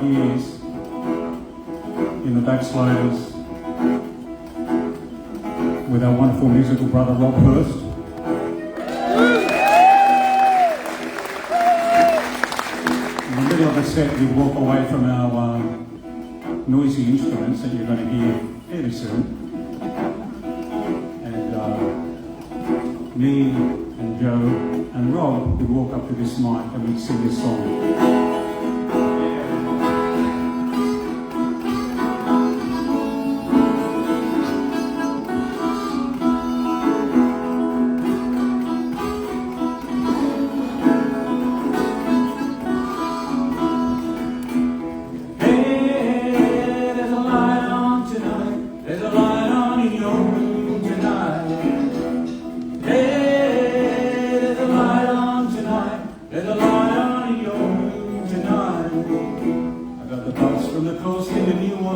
25 years in the Backsliders with our wonderful musical brother Rob Hirst. In the middle of the set, we walk away from our noisy instruments that you're going to hear fairly soon. And me and Joe and Rob would walk up to this mic and we'd sing this song.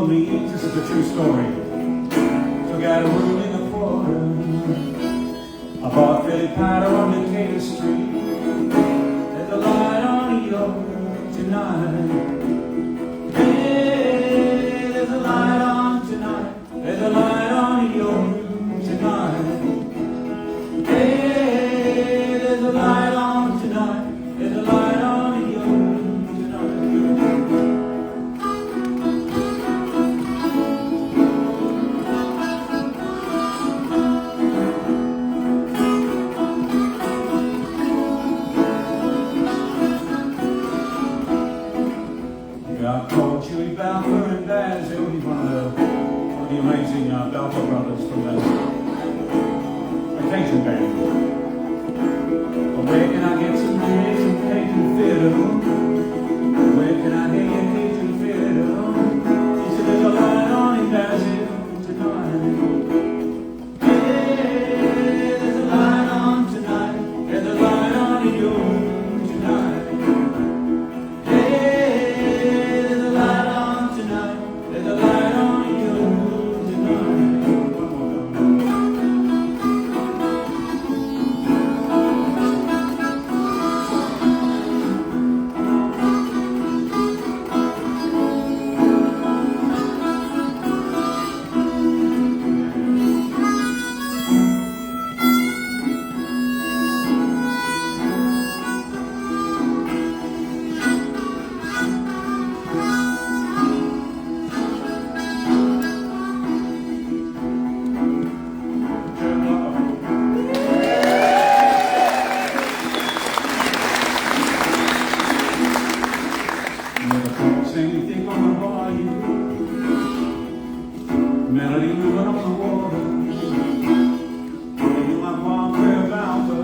This is a true story. Took out a room in the quarter. I bought Philly powder on Decatur Street. There's a light on your room tonight. Hey, there's a light on tonight. There's a light on your room tonight. Hey, there's a light on tonight. There's a light on your room tonight. I called Chewy Balfour and Basil. He's one of the amazing Balfour brothers from the Cajun band. Well, where can I get some Cajun fiddle? Where can I hear your Cajun fiddle? He said, there's a light on in Basil tonight. Hey, there's a light on tonight. There's a light on in your room tonight. Anything on the volume, melody moving on the water. You my warm prayer Balfour.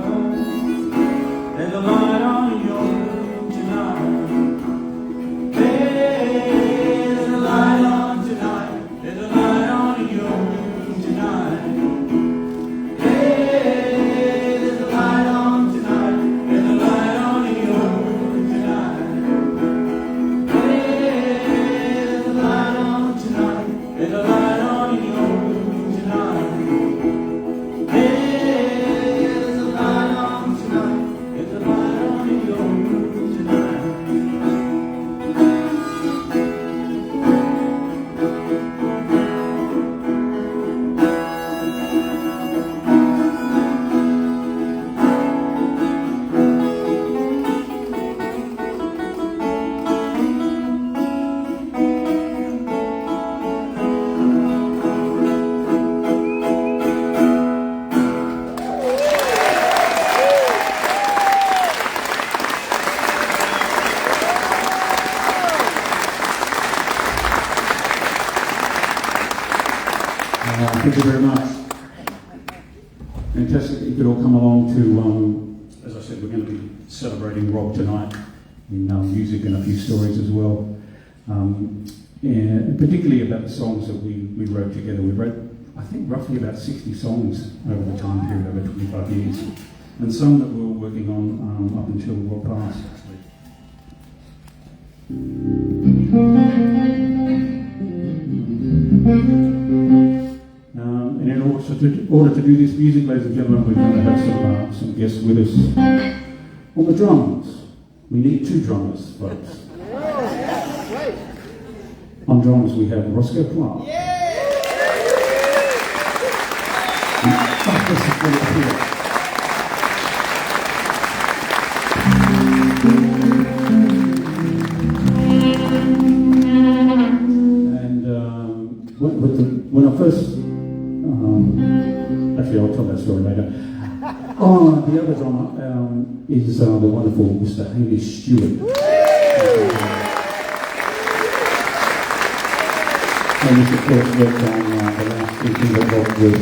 There's a light on your room tonight. Hey, there's a light on tonight. There's a light on your room tonight. Hey, there's a light on tonight. There's a light on your room tonight. There's a light on in your room tonight. Hey, there's a light on tonight. There's a light on in your room tonight. Thank you very much. Fantastic that you could all come along to, as I said, we're going to be celebrating Rob tonight in music and a few stories as well. And particularly about the songs that we wrote together. We wrote, I think, roughly about 60 songs over the time period, over 25 years. And some that we were working on up until Rob passed. And in order to do this music, ladies and gentlemen, we're going to have some guests with us on the drums. We need two drummers, folks. On drums we have Roscoe Clark. And when I first, actually I'll tell that story later. Oh, the other drummer is the wonderful Mr. Hamish Stewart. Hamish, of course, worked on the last EP that Rob was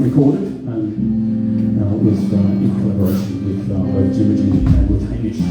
recorded, and was in collaboration with both Jimmy and with Hamish.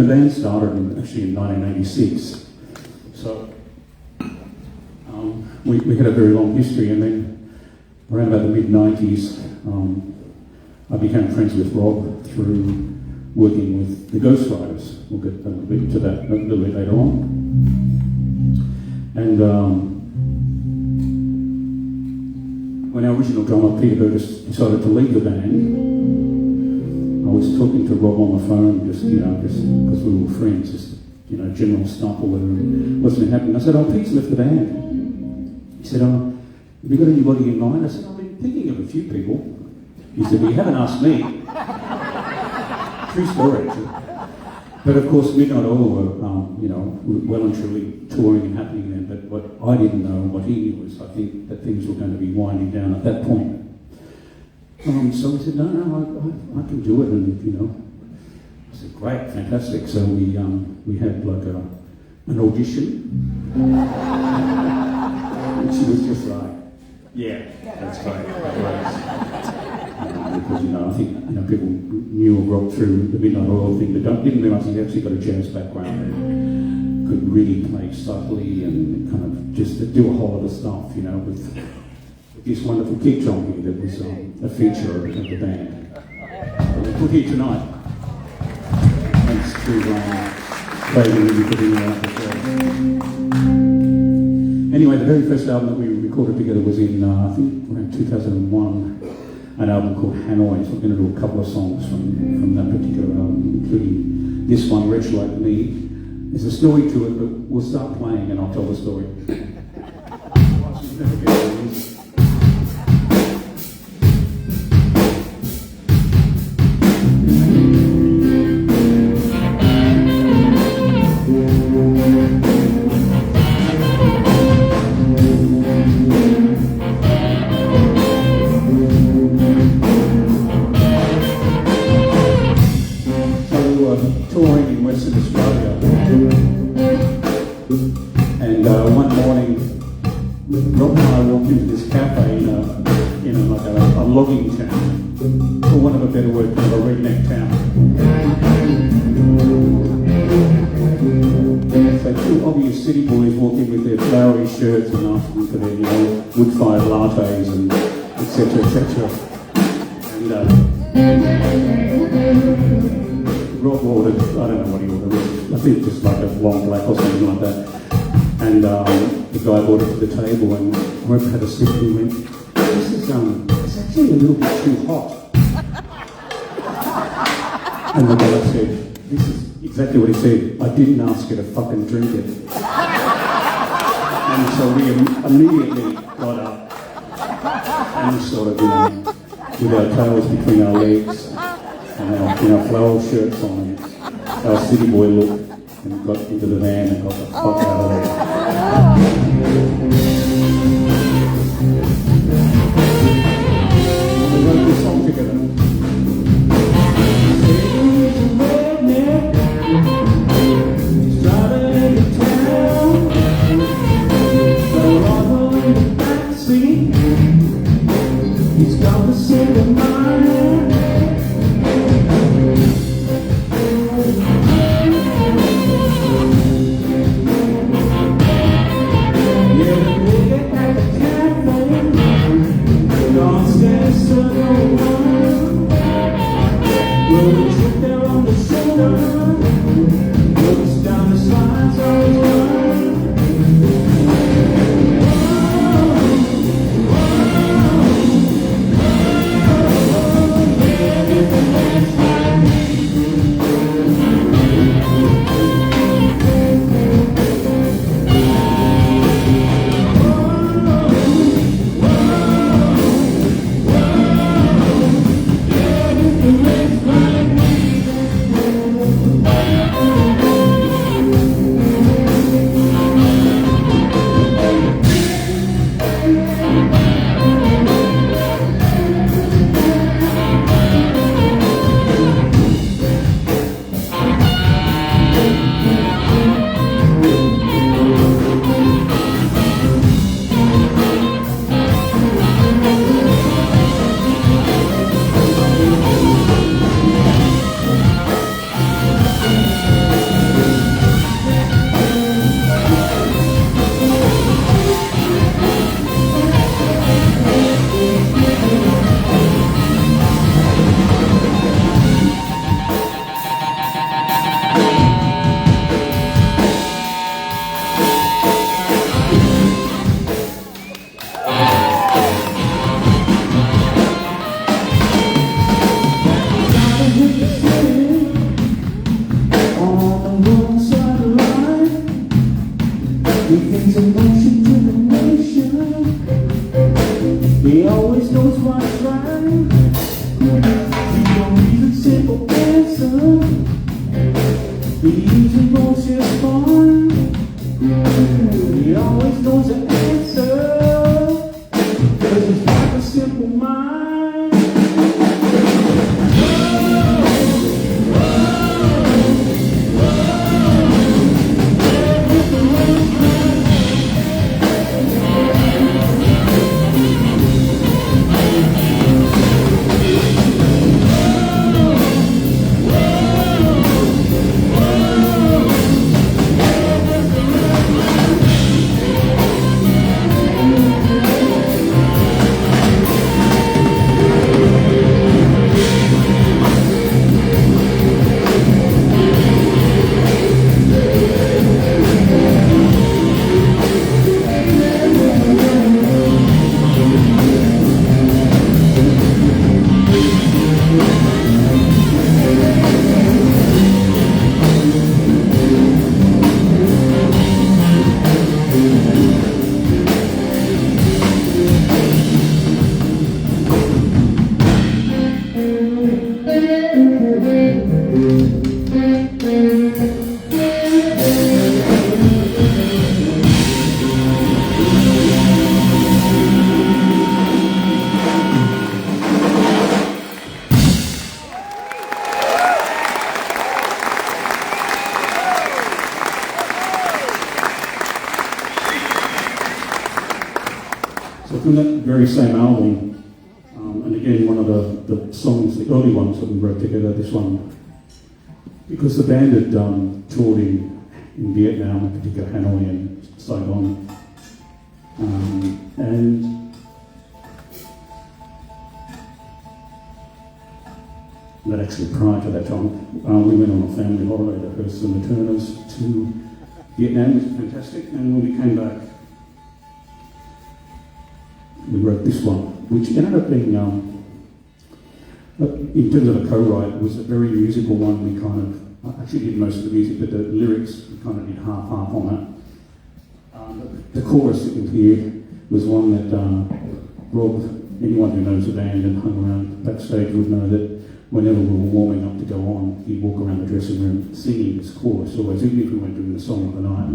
band started actually in 1986. So we had a very long history, and then around about the mid-90s, I became friends with Rob through working with the Ghostwriters. We'll get a little bit to that a little bit later on. And when our original drummer, Peter Burgess, decided to leave the band, I was talking to Rob on the phone, just because we were friends, just, general stuff or what's been happening. I said, Pete's left the band. He said, have you got anybody in mind? I said, I've been thinking of a few people. He said, well, you haven't asked me. True story, actually. But of course, Midnight Oil were, well and truly touring and happening then. But what I didn't know, and what he knew, was I think that things were going to be winding down at that point. So we said, no, I can do it, and I said, great, fantastic. So we had like an audition, and she was just like, yeah, that's great, that works. Because I think people knew of Rob through the Midnight Oil thing, but didn't realise he actually got a jazz background and could really play subtly and kind of just do a whole lot of stuff, with this wonderful kick drum here that was a feature of the band. So we're put here tonight. Thanks to Craig and for being out as well. Anyway, the very first album that we recorded together was in, I think, around 2001. An album called Hanoi. So we're going to do a couple of songs from that particular album, including this one, Wretch Like Me. There's a story to it, but we'll start playing and I'll tell the story. Touring in Western Australia, and one morning Rob and I walked into this cafe in a logging town, for want of a better word, kind of a redneck town. So two obvious city boys walked in with their flowery shirts and asking for their wood-fired lattes and etc. And Rob ordered, I don't know what he ordered, I think just like a long black or something like that. And the guy brought it to the table and Rob had a sip and he went, this is it's actually a little bit too hot. And the guy said, this is exactly what he said, I didn't ask you to fucking drink it. And so we immediately got up and sort of, with our tails between our legs, and our floral shirts on, and our city boy look, and got into the van and got the fuck out of there. We wrote this song together. He's driving into town, so I'm in the backseat. He's got the single mind. Yeah. Easy goes just fine. He always knows the answer, 'cause he's got a simple mind. So from that very same album, and again one of the songs, the early ones that we wrote together, this one, because the band had toured in Vietnam, in particular Hanoi and Saigon, and but actually prior to that time, we went on a family holiday, the Hirsts and the Turners, to Vietnam. It was fantastic, and when we came back, we wrote this one, which ended up being, in terms of a co-write, it was a very musical one. We kind of, actually did most of the music, but the lyrics, we kind of did half-half on that. The chorus that we hear was one that Rob, anyone who knows the band and hung around backstage would know that whenever we were warming up to go on, he'd walk around the dressing room singing this chorus always, even if we weren't doing the song of the night.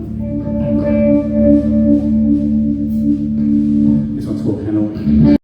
This one's called Hanoi.